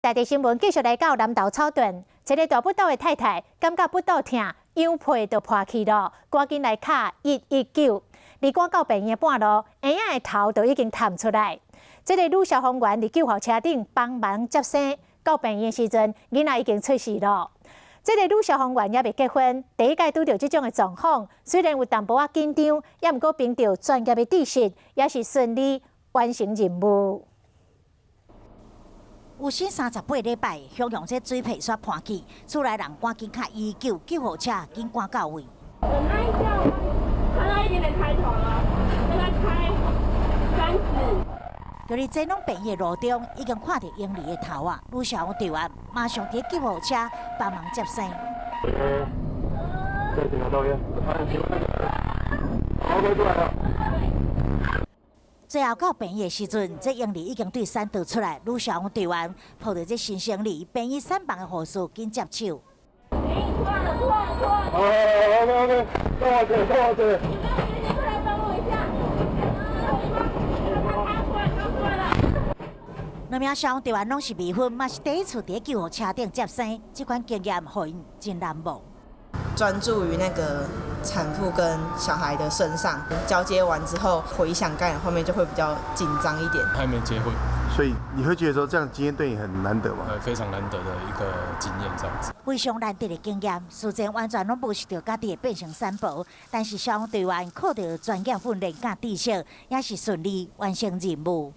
在地新闻继续来到南投草屯，一个大腹肚的太太感觉腹肚痛，羊皮就破去了，赶紧来卡119。离赶到病院半路，婴仔的头就已经探出来。这个女消防员伫救护车顶帮忙接生，到病院时阵，囡仔已经出世了。这个女消防员也未结婚，第一届拄到这种的状况，虽然有淡薄仔紧张，也毋过凭着专业的知识，也是顺利完成任务。 有生38礼拜，向用这水皮刷破去，厝内人赶紧卡119救护车，紧赶到位。那一下，他已经在开床了，正在开3指。就伫这拢病院路中，已经看到婴儿的头啊！女消防队员马上伫救护车帮忙接生。在检查到院，好，快出来了。 最后到病院的时阵，这婴儿已经对山倒出来，女消防队员抱着这新生儿，病院3房的护士紧接手。断了。好 ，OK， 到我这，到我这。你过来帮我一下。2名消防队员拢是未婚，嘛是第一次伫救护车顶接生，这款经验让因真难忘。 专注于那个产妇跟小孩的身上，交接完之后回想刚才后面就会比较紧张一点。还没结婚，所以你会觉得说这样经验对你很难得吗？非常难得的一个经验，这样子。非常难得的经验，事前完全拢无是着家己的变成三宝，但是消防队员靠着专业训练甲知识，也是顺利完成任务。